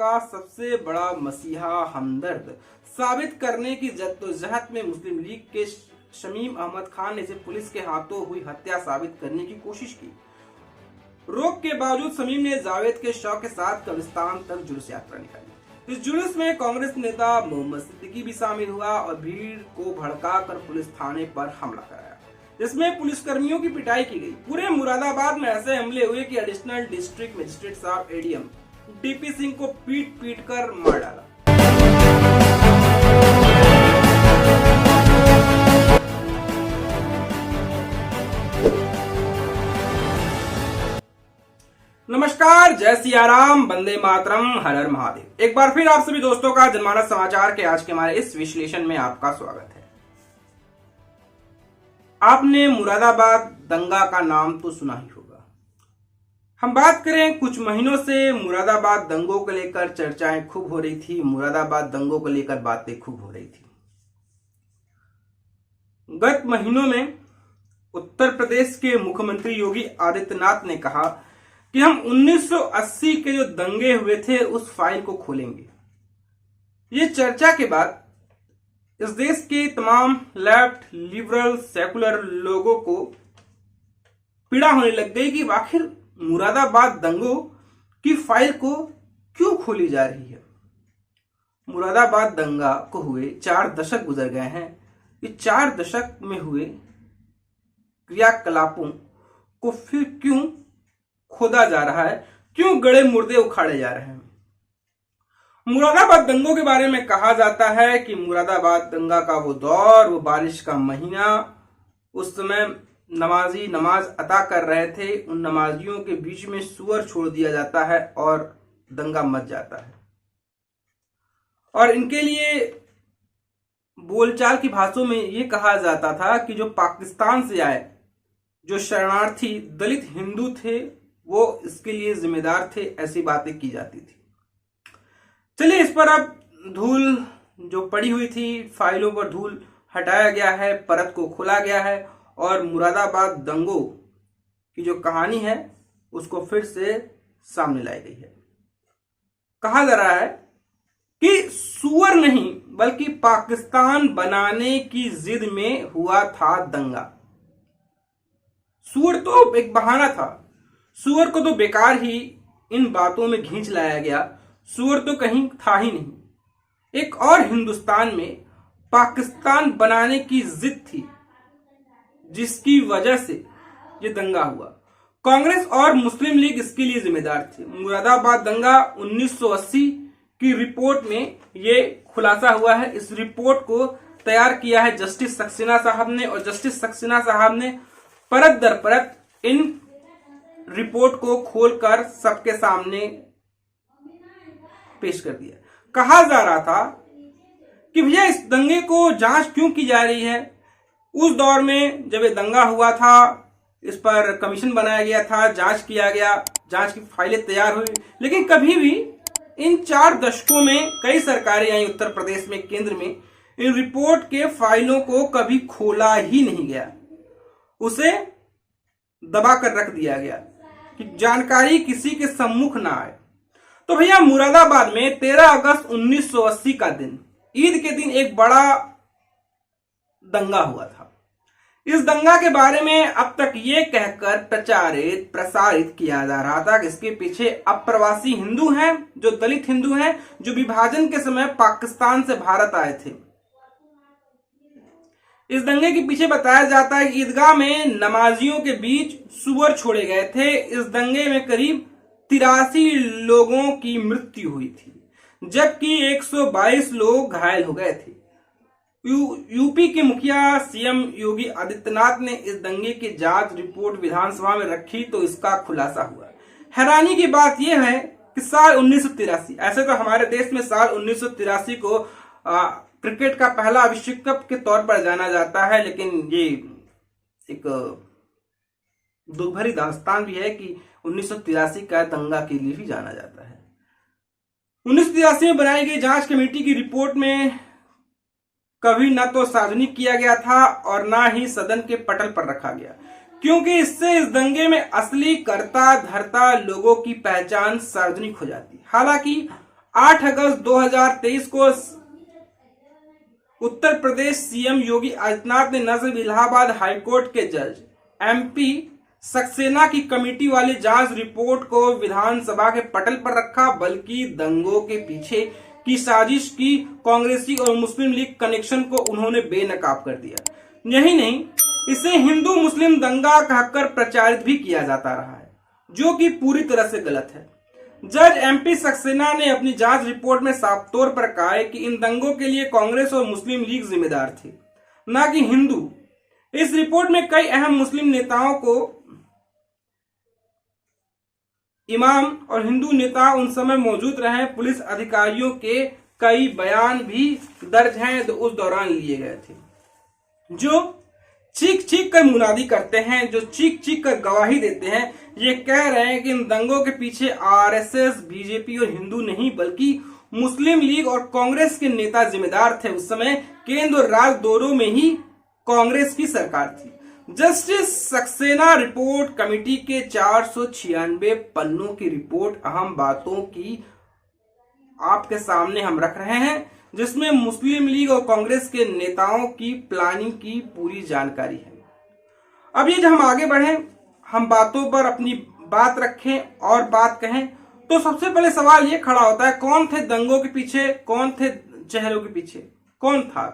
का सबसे बड़ा मसीहा हमदर्द साबित करने की जद्दोजहद में मुस्लिम लीग के शमीम अहमद खान ने इसे पुलिस के हाथों हुई हत्या साबित करने की कोशिश की। रोक के बावजूद शमीम ने जावेद के शव के साथ कब्रिस्तान तक जुलूस यात्रा निकाली। इस जुलूस में कांग्रेस नेता मोहम्मद सिद्दीकी भी शामिल हुआ और भीड़ को भड़काकर पुलिस थाने पर हमला कराया, जिसमें पुलिसकर्मियों की पिटाई की गई। पूरे मुरादाबाद में ऐसे हमले हुए कि एडिशनल डिस्ट्रिक्ट मजिस्ट्रेट साहब एडीएम डीपी सिंह को पीट पीट कर मार डाला। नमस्कार, जय सिया राम, वंदे मातरम, हर हर महादेव। एक बार फिर आप सभी दोस्तों का जनमानस समाचार के आज के हमारे इस विश्लेषण में आपका स्वागत है। आपने मुरादाबाद दंगा का नाम तो सुना ही होगा। हम बात करें, कुछ महीनों से मुरादाबाद दंगों को लेकर चर्चाएं खूब हो रही थी, मुरादाबाद दंगों को लेकर बातें खूब हो रही थी। गत महीनों में उत्तर प्रदेश के मुख्यमंत्री योगी आदित्यनाथ ने कहा कि हम 1980 के जो दंगे हुए थे उस फाइल को खोलेंगे। ये चर्चा के बाद इस देश के तमाम लेफ्ट, लिबरल, सेकुलर लोगों को पीड़ा होने लग गई कि आखिर मुरादाबाद दंगों की फाइल को क्यों खोली जा रही है। मुरादाबाद दंगा को हुए 4 दशक गुजर गए हैं। ये 4 दशक में हुए क्रियाकलापों को फिर क्यों खोदा जा रहा है, क्यों गड़े मुर्दे उखाड़े जा रहे हैं। मुरादाबाद दंगों के बारे में कहा जाता है कि मुरादाबाद दंगा का वो दौर, वो बारिश का महीना, उस समय नमाजी नमाज अता कर रहे थे, उन नमाजियों के बीच में सुअर छोड़ दिया जाता है और दंगा मच जाता है। और इनके लिए बोलचाल की भाषाओं में ये कहा जाता था कि जो पाकिस्तान से आए, जो शरणार्थी दलित हिंदू थे, वो इसके लिए जिम्मेदार थे, ऐसी बातें की जाती थी। चलिए, इस पर अब धूल जो पड़ी हुई थी, फाइलों पर धूल हटाया गया है, परत को खोला गया है और मुरादाबाद दंगों की जो कहानी है उसको फिर से सामने लाई गई है। कहा जा रहा है कि सुअर नहीं बल्कि पाकिस्तान बनाने की जिद में हुआ था दंगा। सुअर तो एक बहाना था, सुअर को तो बेकार ही इन बातों में खींच लाया गया। सुअर तो कहीं था ही नहीं। एक और हिंदुस्तान में पाकिस्तान बनाने की जिद थी, जिसकी वजह से ये दंगा हुआ। कांग्रेस और मुस्लिम लीग इसके लिए जिम्मेदार थे। मुरादाबाद दंगा 1980 की रिपोर्ट में ये खुलासा हुआ है। इस रिपोर्ट को तैयार किया है जस्टिस सक्सेना साहब ने, और जस्टिस सक्सेना साहब ने परत दर परत इन रिपोर्ट को खोलकर सबके सामने पेश कर दिया। कहा जा रहा था कि भैया इस दंगे को जांच क्यों की जा रही है। उस दौर में जब ये दंगा हुआ था, इस पर कमीशन बनाया गया था, जांच किया गया, जांच की फाइलें तैयार हुई, लेकिन कभी भी इन 4 दशकों में कई सरकारें आई उत्तर प्रदेश में, केंद्र में, इन रिपोर्ट के फाइलों को कभी खोला ही नहीं गया। उसे दबा कर रख दिया गया कि जानकारी किसी के सम्मुख ना आए। तो भैया, मुरादाबाद में 13 अगस्त 1980 का दिन, ईद के दिन, एक बड़ा दंगा हुआ था। इस दंगा के बारे में अब तक ये कहकर प्रचारित प्रसारित किया जा रहा था कि इसके पीछे अप्रवासी हिंदू हैं, जो दलित हिंदू हैं, जो विभाजन के समय पाकिस्तान से भारत आए थे। इस दंगे के पीछे बताया जाता है कि ईदगाह में नमाजियों के बीच सुअर छोड़े गए थे। इस दंगे में करीब 83 लोगों की मृत्यु हुई थी, जबकि 122 लोग घायल हो गए थे। यूपी के मुखिया सीएम योगी आदित्यनाथ ने इस दंगे की जांच रिपोर्ट विधानसभा में रखी तो इसका खुलासा हुआ। हैरानी की बात यह है कि साल 1983, ऐसे तो हमारे देश में साल 1983 को क्रिकेट का पहला विश्व कप के तौर पर जाना जाता है, लेकिन ये एक दुख भरी दास्तान भी है कि 1983 का दंगा के लिए भी जाना जाता है। 1983 में बनाई गई जांच कमेटी की रिपोर्ट में कभी न तो सार्वजनिक किया गया था और ना ही सदन के पटल पर रखा गया, क्योंकि इससे इस दंगे में असली कर्ता धर्ता लोगों की पहचान सार्वजनिक हो जाती। हालांकि 8 अगस्त 2023 को उत्तर प्रदेश सीएम योगी आदित्यनाथ ने न सिर्फ इलाहाबाद हाईकोर्ट के जज एमपी सक्सेना की कमेटी वाली जांच रिपोर्ट को विधानसभा के पटल पर रखा, बल्कि दंगों के पीछे की साजिश की कांग्रेसी और मुस्लिम लीग कनेक्शन को उन्होंने बेनकाब कर दिया। यही नहीं, इसे हिंदू मुस्लिम दंगा कहकर प्रचारित भी किया जाता रहा है, जो कि पूरी तरह से गलत है। जज एमपी सक्सेना ने अपनी जांच रिपोर्ट में साफ तौर पर कहा है कि इन दंगों के लिए कांग्रेस और मुस्लिम लीग जिम्मेदार थे, न कि हिंदू। इस रिपोर्ट में कई अहम मुस्लिम नेताओं को इमाम और हिंदू नेता उन समय मौजूद रहे पुलिस अधिकारियों के कई बयान भी दर्ज हैं जो उस दौरान लिए गए थे, जो चीख चीख कर मुनादी करते हैं, जो चीख चीख कर गवाही देते हैं। ये कह रहे हैं कि इन दंगों के पीछे आरएसएस, बीजेपी और हिंदू नहीं, बल्कि मुस्लिम लीग और कांग्रेस के नेता जिम्मेदार थे। उस समय केंद्र और राज्य दोनों में ही कांग्रेस की सरकार थी। जस्टिस सक्सेना रिपोर्ट कमेटी के 496 पन्नों की रिपोर्ट अहम बातों की आपके सामने हम रख रहे हैं, जिसमें मुस्लिम लीग और कांग्रेस के नेताओं की प्लानिंग की पूरी जानकारी है। अब ये जब हम आगे बढ़ें, हम बातों पर अपनी बात रखें और बात कहें, तो सबसे पहले सवाल ये खड़ा होता है, कौन थे दंगों के पीछे, कौन थे चेहरों के पीछे, कौन था?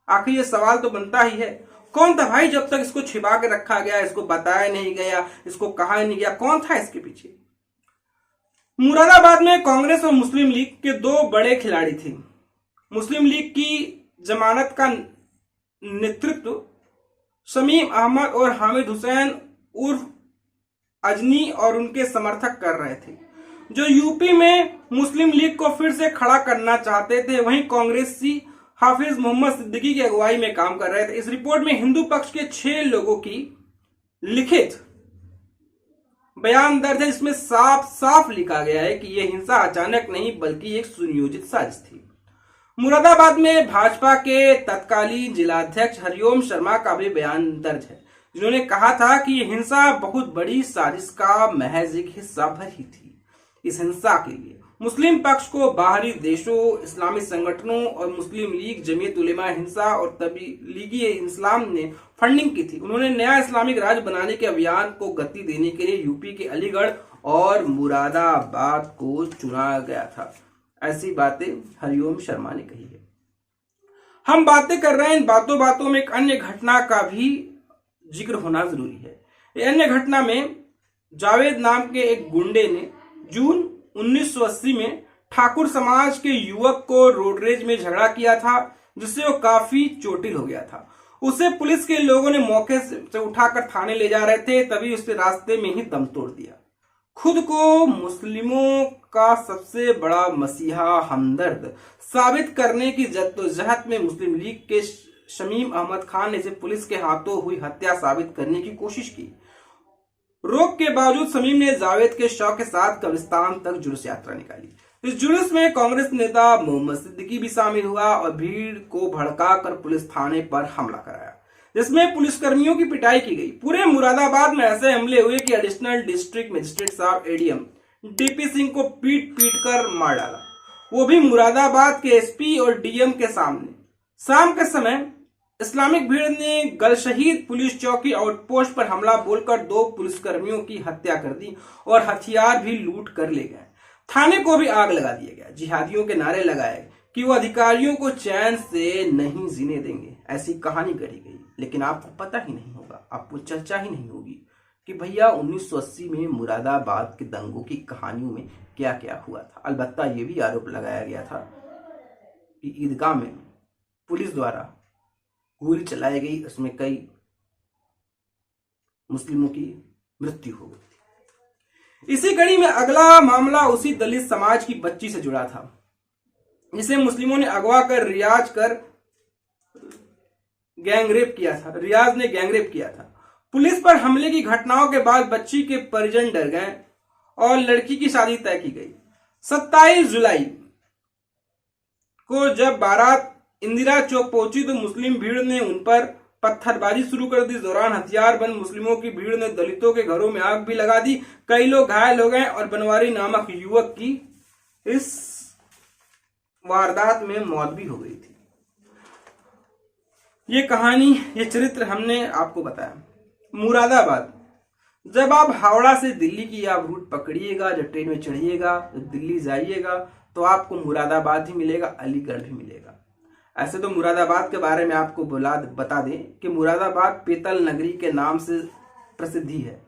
आखिर ये सवाल तो बनता ही है, कौन था भाई? जब तक इसको छिपा के रखा गया, इसको बताया नहीं गया, इसको कहा नहीं गया, कौन था इसके पीछे? मुरादाबाद में कांग्रेस और मुस्लिम लीग के दो बड़े खिलाड़ी थे। मुस्लिम लीग की जमानत का नेतृत्व शमीम अहमद और हामिद हुसैन उर्फ अजनी और उनके समर्थक कर रहे थे, जो यूपी में मुस्लिम लीग को फिर से खड़ा करना चाहते थे। वहीं कांग्रेसी हाफिज मोहम्मद सिद्दीकी की अगुवाई में काम कर रहे थे। इस रिपोर्ट में हिंदू पक्ष के 6 लोगों की लिखित बयान दर्ज है, जिसमें साफ साफ लिखा गया है कि यह हिंसा अचानक नहीं बल्कि एक सुनियोजित साजिश थी। मुरादाबाद में भाजपा के तत्कालीन जिलाध्यक्ष हरिओम शर्मा का भी बयान दर्ज है, जिन्होंने कहा था कि यह हिंसा बहुत बड़ी साजिश का महज एक हिस्सा भर ही थी। इस हिंसा के लिए मुस्लिम पक्ष को बाहरी देशों, इस्लामी संगठनों और मुस्लिम लीग, जमीयत उलेमा हिंसा और तबलीगी इस्लाम ने फंडिंग की थी। उन्होंने नया इस्लामिक राज्य बनाने के अभियान को गति देने के लिए यूपी के अलीगढ़ और मुरादाबाद को चुना गया था। ऐसी बातें हरिओम शर्मा ने कही है। हम बातें कर रहे हैं, इन बातों बातों में एक अन्य घटना का भी जिक्र होना जरूरी है। ये अन्य घटना में जावेद नाम के एक गुंडे ने जून 1980 में ठाकुर समाज के युवक को रोडरेज में झगड़ा किया था, जिससे वो काफी चोटिल हो गया था। उसे पुलिस के लोगों ने मौके से उठाकर थाने ले जा रहे थे, तभी उसने रास्ते में ही दम तोड़ दिया। खुद को मुस्लिमों का सबसे बड़ा मसीहा हमदर्द साबित करने की जद्दोजहद में मुस्लिम लीग के शमीम अहमद खान ने इसे पुलिस के हाथों हुई हत्या साबित करने की कोशिश की। रोक के बावजूद शमीम ने जावेद के शव के साथ कब्रिस्तान तक जुलूस यात्रा निकाली। इस जुलूस में कांग्रेस नेता मोहम्मद सिद्दीकी भी शामिल हुआ और भीड़ को भड़काकर पुलिस थाने पर हमला कराया, जिसमें पुलिसकर्मियों की पिटाई की गई। पूरे मुरादाबाद में ऐसे हमले हुए कि एडिशनल डिस्ट्रिक्ट मजिस्ट्रेट साहब एडीएम डीपी सिंह को पीट पीट कर मार डाला, वो भी मुरादाबाद के एसपी और डीएम के सामने। शाम के समय इस्लामिक भीड़ ने गलशहीद पुलिस चौकी आउटपोस्ट पर हमला बोलकर 2 पुलिसकर्मियों की हत्या कर दी और हथियार भी लूट कर ले गए। थाने को भी आग लगा दिया गया। जिहादियों के नारे लगाए कि वो अधिकारियों को चैन से नहीं जीने देंगे, ऐसी कहानी गढ़ी गई। लेकिन आपको पता ही नहीं होगा, आपको चर्चा ही नहीं होगी कि भैया 1980 में मुरादाबाद के दंगों की कहानियों में क्या क्या हुआ था। अलबत्ता ये भी आरोप लगाया गया था कि ईदगाह में पुलिस द्वारा गोली चलाई गई, उसमें कई मुस्लिमों की मृत्यु हो गई। इसी कड़ी में अगला मामला उसी दलित समाज की बच्ची से जुड़ा था, जिसे मुस्लिमों ने अगवा कर गैंगरेप किया था। रियाज ने गैंगरेप किया था। पुलिस पर हमले की घटनाओं के बाद बच्ची के परिजन डर गए और लड़की की शादी तय की गई। 27 जुलाई को जब बारात इंदिरा चौक पहुंची तो मुस्लिम भीड़ ने उन पर पत्थरबाजी शुरू कर दी। इस दौरान हथियारबंद मुस्लिमों की भीड़ ने दलितों के घरों में आग भी लगा दी। कई लोग घायल हो गए और बनवारी नामक युवक की इस वारदात में मौत भी हो गई थी। ये कहानी, ये चरित्र हमने आपको बताया। मुरादाबाद, जब आप हावड़ा से दिल्ली की आप रूट पकड़िएगा, जब ट्रेन में चढ़िएगा, जब दिल्ली जाइएगा तो आपको मुरादाबाद ही मिलेगा, अलीगढ़ भी मिलेगा। ऐसे तो मुरादाबाद के बारे में आपको बता दें कि मुरादाबाद पीतल नगरी के नाम से प्रसिद्धि है।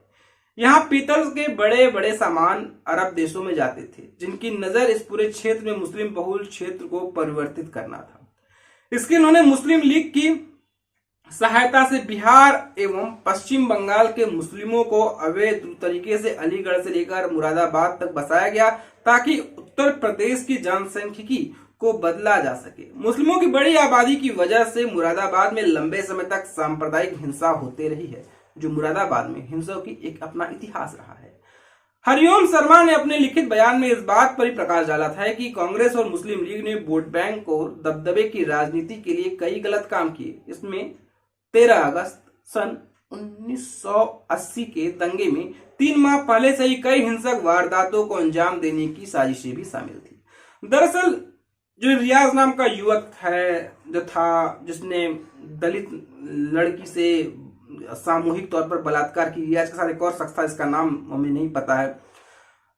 यहाँ पीतल के बड़े बड़े सामान अरब देशों में जाते थे, जिनकी नजर इस पूरे क्षेत्र में मुस्लिम बहुल क्षेत्र को परिवर्तित करना था। इसके उन्होंने मुस्लिम लीग की सहायता से बिहार एवं पश्चिम बंगाल के मुस्लिमों को अवैध तरीके से अलीगढ़ से लेकर मुरादाबाद तक बसाया गया, ताकि उत्तर प्रदेश की जनसंख्यिकी को बदला जा सके। मुस्लिमों की बड़ी आबादी की वजह से मुरादाबाद में लंबे समय तक सांप्रदायिक हिंसा होती रही है, जो मुरादाबाद में हिंसा की एक अपना इतिहास रहा है। हरिओम शर्मा ने अपने लिखित बयान में इस बात पर ही प्रकाश डाला था कि कांग्रेस और मुस्लिम लीग ने वोट बैंक और दबदबे की राजनीति के लिए कई गलत काम किए। इसमें 13 अगस्त सन 1980 के दंगे में 3 माह पहले से ही कई हिंसक वारदातों को अंजाम देने की साजिशें भी शामिल थी। दरअसल जो रियाज नाम का युवक है जो था, जिसने दलित लड़की से सामूहिक तौर पर बलात्कार की, रियाज के साथ एक और शख्स था, इसका नाम हमें नहीं पता है।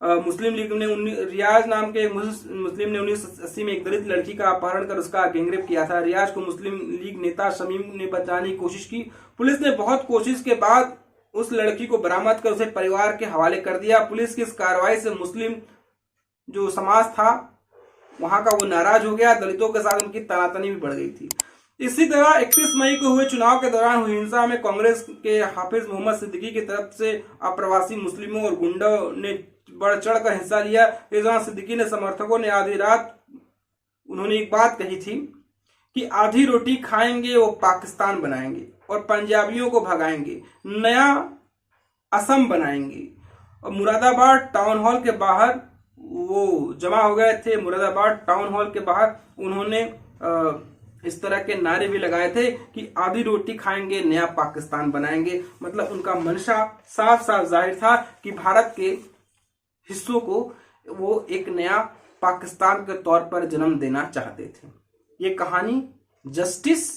मुस्लिम लीग ने रियाज नाम के मुस्लिम ने 1980 में एक दलित लड़की का अपहरण कर उसका गैंगरेप किया था। रियाज को मुस्लिम लीग नेता शमीम ने बचाने की कोशिश की। पुलिस ने बहुत कोशिश के बाद उस लड़की को बरामद कर उसे परिवार के हवाले कर दिया। पुलिस की इस कार्रवाई से मुस्लिम जो समाज था वहां का वो नाराज हो गया। दलितों के साथ उनकी तनातनी भी बढ़ गई थी। इसी तरह 31 मई को हुए चुनाव के दौरान हुई हिंसा में कांग्रेस के हाफिज मोहम्मद सिद्दीकी की तरफ से अप्रवासी मुस्लिमों और गुंडों ने बढ़ चढ़कर हिस्सा लिया। इस दौरान सिद्दीकी ने समर्थकों ने आधी रात उन्होंने एक बात कही थी कि आधी रोटी खाएंगे वो पाकिस्तान बनाएंगे और पंजाबियों को भगाएंगे, नया असम बनाएंगे। और मुरादाबाद टाउन हॉल के बाहर वो जमा हो गए थे। मुरादाबाद टाउन हॉल के बाहर उन्होंने इस तरह के नारे भी लगाए थे कि आधी रोटी खाएंगे, नया पाकिस्तान बनाएंगे। मतलब उनका मंशा साफ साफ जाहिर था कि भारत के हिस्सों को वो एक नया पाकिस्तान के तौर पर जन्म देना चाहते थे। ये कहानी जस्टिस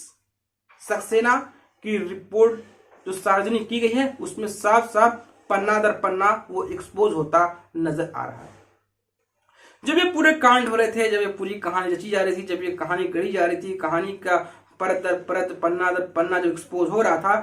सक्सेना की रिपोर्ट जो सार्वजनिक की गई है उसमें साफ साफ पन्ना दर पन्ना वो एक्सपोज होता नजर आ रहा है। जब ये पूरे कांड हो रहे थे, जब ये पूरी कहानी रची जा रही थी, जब ये कहानी गढ़ी जा रही थी, कहानी का परत दर परत पन्ना दर पन्ना जो एक्सपोज हो रहा था,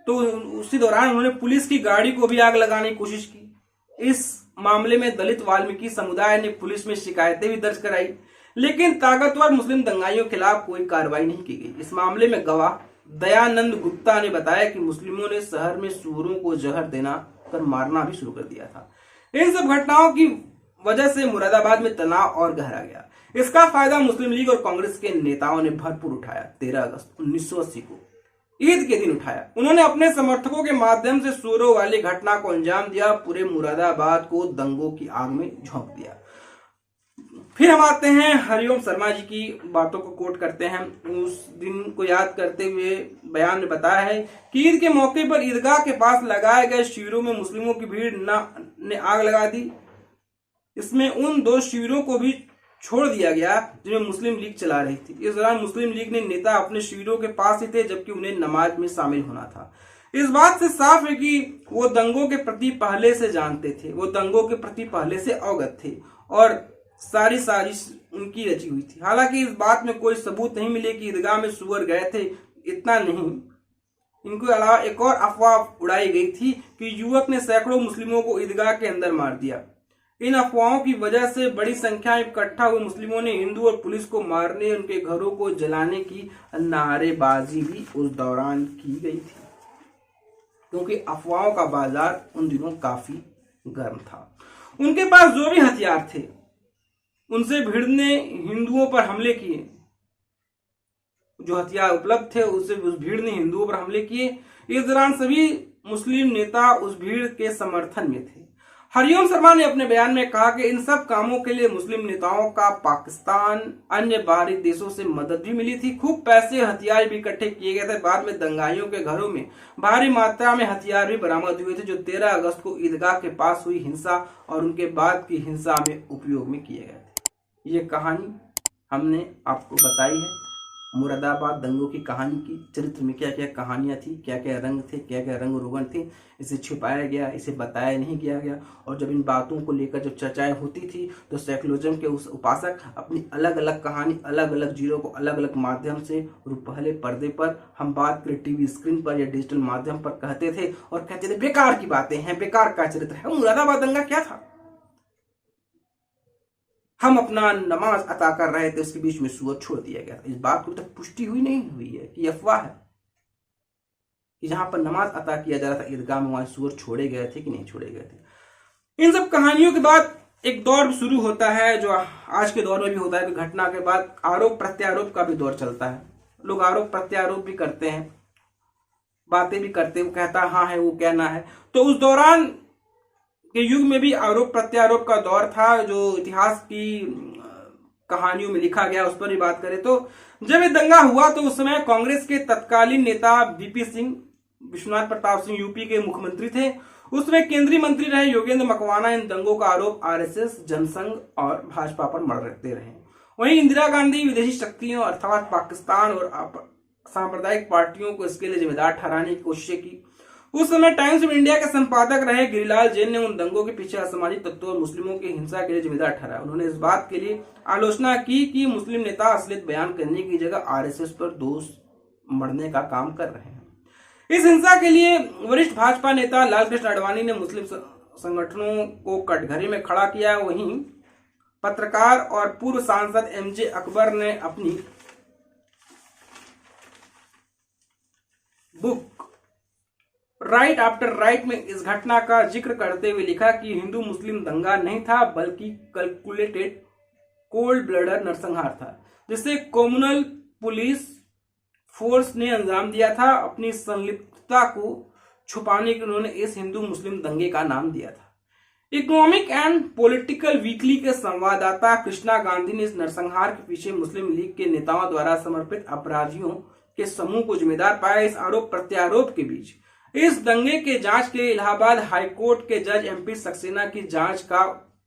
तो उसी दौरान उन्होंने पुलिस की गाड़ी को भी आग लगाने की कोशिश की। इस मामले में दलित वाल्मीकि समुदाय ने पुलिस में शिकायतें भी दर्ज कराई, लेकिन ताकतवर मुस्लिम दंगाइयों के खिलाफ कोई कार्रवाई नहीं की गई। इस मामले में गवाह दयानंद गुप्ता ने बताया कि मुस्लिमों ने शहर में सूअरों को जहर देना कर मारना भी शुरू कर दिया था। इन सब घटनाओं की वजह से मुरादाबाद में तनाव और गहरा गया। इसका फायदा मुस्लिम लीग और कांग्रेस के नेताओं ने भरपूर उठाया। 13 अगस्त 1980 को ईद के दिन उठाया। उन्होंने अपने समर्थकों के माध्यम से सूअरों वाली घटना को अंजाम दिया, पूरे मुरादाबाद को दंगों की आग में झोंक दिया। फिर हम आते हैं हरिओम शर्मा जी की बातों को कोट करते हैं। उस दिन को याद करते हुए बयान में बताया है कि ईद के मौके पर ईदगाह के पास लगाए गए शिविरों में मुस्लिमों की भीड़ ने आग लगा दी। इसमें उन 2 शिविरों को भी छोड़ दिया गया जिनमें मुस्लिम लीग चला रही थी। इस दौरान मुस्लिम लीग ने नेता अपने शिविरों के पास ही थे, जबकि उन्हें नमाज में शामिल होना था। इस बात से साफ है कि वो दंगों के प्रति पहले से जानते थे, वो दंगों के प्रति पहले से अवगत थे और सारी साजिश उनकी रची हुई थी। हालांकि इस बात में कोई सबूत नहीं मिले कि ईदगाह में सूअर गए थे। इतना नहीं, इनके अलावा एक और अफवाह उड़ाई गई थी कि युवक ने सैकड़ों मुस्लिमों को ईदगाह के अंदर मार दिया। इन अफवाहों की वजह से बड़ी संख्या में इकट्ठा हुए मुस्लिमों ने हिंदू और पुलिस को मारने, उनके घरों को जलाने की नारेबाजी भी उस दौरान की गई थी, क्योंकि अफवाहों का बाजार उन दिनों काफी गर्म था। उनके पास जो भी हथियार थे उनसे भीड़ ने हिंदुओं पर हमले किए। जो हथियार उपलब्ध थे उससे उस भीड़ ने हिंदुओं पर हमले किए। इस दौरान सभी मुस्लिम नेता उस भीड़ के समर्थन में थे। हरिओम शर्मा ने अपने बयान में कहा कि इन सब कामों के लिए मुस्लिम नेताओं का पाकिस्तान अन्य बाहरी देशों से मदद भी मिली थी। खूब पैसे हथियार भी इकट्ठे किए गए थे। बाद में दंगाइयों के घरों में भारी मात्रा में हथियार भी बरामद हुए थे, जो 13 अगस्त को ईदगाह के पास हुई हिंसा और उनके बाद की हिंसा में उपयोग में किए गए थे। ये कहानी हमने आपको बताई है मुरादाबाद दंगों की कहानी की, चरित्र में क्या क्या कहानियां थी, क्या क्या रंग थे, क्या क्या रंग रोगन थे। इसे छिपाया गया, इसे बताया नहीं गया। और जब इन बातों को लेकर जब चर्चाएं होती थी तो सेकुलरिज्म के उस उपासक अपनी अलग अलग कहानी, अलग अलग जीरो को अलग अलग माध्यम से पहले पर्दे पर, हम बात करें टीवी स्क्रीन पर या डिजिटल माध्यम पर, कहते थे और कहते थे बेकार की बातें हैं, बेकार का चरित्र है। मुरादाबाद दंगा क्या था? हम अपना नमाज अता कर रहे थे, उसके बीच में सूअर छोड़ दिया गया था। इस बात को तक पुष्टि हुई नहीं हुई है कि अफवाह है कि जहां पर नमाज अता किया जा रहा था ईदगाह में, वहां सूअर छोड़े गए थे कि नहीं छोड़े गए थे। इन सब कहानियों के बाद एक दौर शुरू होता है जो आज के दौर में भी होता है कि घटना के बाद आरोप प्रत्यारोप का भी दौर चलता है। लोग आरोप प्रत्यारोप भी करते हैं, बातें भी करते हैं, वो कहता हाँ है, वो कहना है। तो उस दौरान के युग में भी आरोप प्रत्यारोप का दौर था जो इतिहास की कहानियों में लिखा गया। उस पर भी बात करें तो जब ये दंगा हुआ तो उस समय कांग्रेस के तत्कालीन नेता वीपी सिंह, विश्वनाथ प्रताप सिंह यूपी के मुख्यमंत्री थे। उसमें केंद्रीय मंत्री रहे योगेंद्र मकवाना इन दंगों का आरोप आरएसएस, जनसंघ और भाजपा पर मढ़ते रहे। वहीं इंदिरा गांधी विदेशी शक्तियों अर्थात पाकिस्तान और सांप्रदायिक पार्टियों को इसके लिए जिम्मेदार ठहराने की कोशिश की। उस समय टाइम्स ऑफ इंडिया के संपादक रहे गिरिलाल जैन ने उन दंगों के पीछे असामाजिक तत्वों और मुस्लिमों की हिंसा के लिए जिम्मेदार ठहराया। उन्होंने इस बात के लिए आलोचना की कि मुस्लिम नेता असलियत बयान करने की जगह आरएसएस पर दोष मढ़ने का काम कर रहे हैं। इस हिंसा के लिए वरिष्ठ भाजपा नेता लालकृष्ण आडवाणी ने मुस्लिम संगठनों को कटघरे में खड़ा किया। वहीं पत्रकार और पूर्व सांसद एमजे अकबर ने अपनी बुक राइट आफ्टर राइट में इस घटना का जिक्र करते हुए लिखा कि हिंदू मुस्लिम दंगा नहीं था बल्कि कैलकुलेटेड कोल्ड ब्लडर नरसंहार था, जिसे कम्युनल पुलिस फोर्स ने अंजाम दिया था। अपनी संलिप्तता को छुपाने के लिए उन्होंने इस हिंदू मुस्लिम दंगे का नाम दिया था। इकोनॉमिक एंड पॉलिटिकल वीकली के संवाददाता कृष्णा गांधी ने इस नरसंहार के पीछे मुस्लिम लीग के नेताओं द्वारा समर्पित अपराधियों के समूह को जिम्मेदार पाया। इस आरोप प्रत्यारोप के बीच इस दंगे के जांच के लिए इलाहाबाद हाईकोर्ट के जज एमपी सक्सेना की जांच का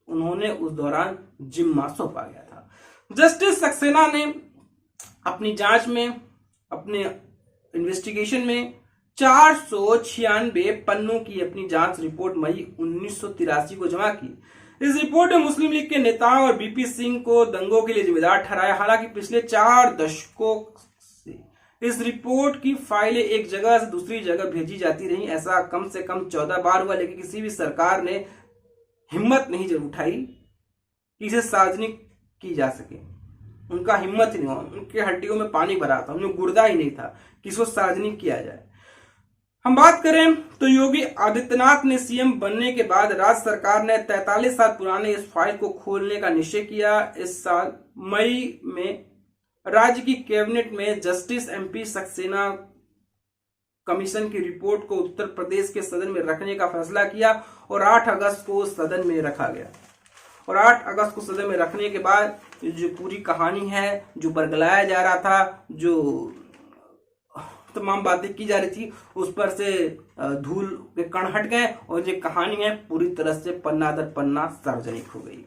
उन्होंने उस दौरान जिम्मा सौंपा गया था। जस्टिस सक्सेना ने अपनी जांच में, अपने इन्वेस्टिगेशन में 496 पन्नों की अपनी जांच रिपोर्ट मई 1983 को जमा की। इस रिपोर्ट में मुस्लिम लीग के नेताओं और बीपी सिंह को दंगों के लिए जिम्मेदार ठहराया। हालांकि पिछले 4 दशकों से इस रिपोर्ट की फाइलें एक जगह से दूसरी जगह भेजी जाती रही। ऐसा कम से कम 14 बार हुआ, लेकिन किसी भी सरकार ने हिम्मत नहीं जरूर उठाई कि इसे सार्वजनिक की जा सके। उनका हिम्मत ही नहीं हुआ, उनके हड्डियों में पानी भरा था, उन्हें गुर्दा ही नहीं था कि इसको सार्वजनिक किया जाए। हम बात करें तो योगी आदित्यनाथ ने सीएम बनने के बाद राज्य सरकार ने 43 साल पुराने इस फाइल को खोलने का निश्चय किया। इस साल मई में राज्य की कैबिनेट में जस्टिस एमपी सक्सेना कमीशन की रिपोर्ट को उत्तर प्रदेश के सदन में रखने का फैसला किया और 8 अगस्त को सदन में रखा गया। और 8 अगस्त को सदन में रखने के बाद जो पूरी कहानी है, जो बरगलाया जा रहा था, जो तमाम बातें की जा रही थी, उस पर से धूल के कण हट गए और ये कहानी है पूरी तरह से पन्ना दर पन्ना सार्वजनिक हो गई।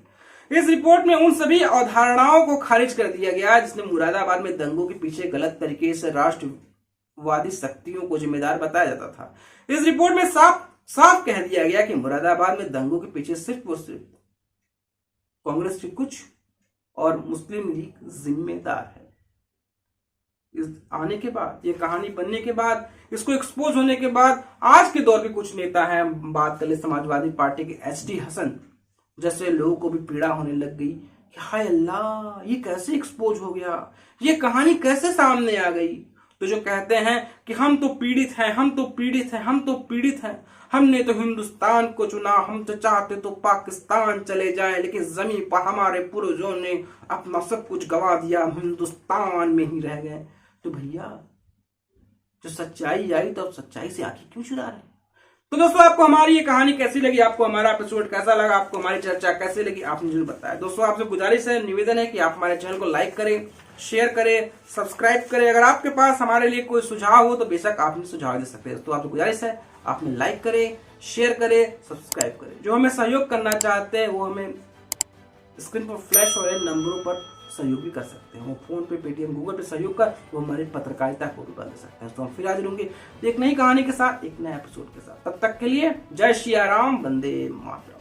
इस रिपोर्ट में उन सभी अवधारणाओं को खारिज कर दिया गया जिसने मुरादाबाद में दंगों के पीछे गलत तरीके से राष्ट्रवादी शक्तियों को जिम्मेदार बताया जाता था। इस रिपोर्ट में साफ साफ कह दिया गया कि मुरादाबाद में दंगों के पीछे सिर्फ और सिर्फ कांग्रेस के कुछ और मुस्लिम लीग जिम्मेदार है। इस आने के बाद, ये कहानी बनने के बाद, इसको एक्सपोज होने के बाद आज के दौर के कुछ नेता हैं, बात कर ले समाजवादी पार्टी के एचडी हसन जैसे लोगों को भी पीड़ा होने लग गई कि हाय अल्लाह, ये कैसे एक्सपोज हो गया, ये कहानी कैसे सामने आ गई। तो जो कहते हैं कि हम तो पीड़ित हैं, हम तो पीड़ित हैं, हम तो पीड़ित हैं, हमने तो हिंदुस्तान को चुना, हम तो चाहते तो पाकिस्तान चले जाएं, लेकिन जमीन पर हमारे पूर्वजों ने अपना सब कुछ गवा दिया, हम हिंदुस्तान में ही रह गए। तो भैया जो सच्चाई आई तो अब सच्चाई से आंखें क्यों चुरा रहे? तो दोस्तों, आपको हमारी ये कहानी कैसी लगी, आपको हमारा एपिसोड कैसा लगा, आपको हमारी चर्चा कैसी लगी, आपने जरूर बताया। दोस्तों, आपसे गुजारिश है, निवेदन है कि आप हमारे चैनल को लाइक करें, शेयर करें, सब्सक्राइब करें। अगर आपके पास हमारे लिए कोई सुझाव हो तो बेशक आप सुझाव दे सकते हैं। तो आपसे गुजारिश है, आपने लाइक करें, शेयर करें, सब्सक्राइब करें। जो हमें सहयोग करना चाहते हैं वो हमें स्क्रीन पर फ्लैश हो रहे नंबरों पर सहयोग भी कर सकते हैं। वो फोन पे, पेटीएम, गूगल पे सहयोग कर वो हमारी पत्रकारिता को भी बदल सकते हैं। तो हम फिर हाजिर होंगे एक नई कहानी के साथ, एक नए एपिसोड के साथ। तब तक के लिए जय श्री राम, वंदे मातरम।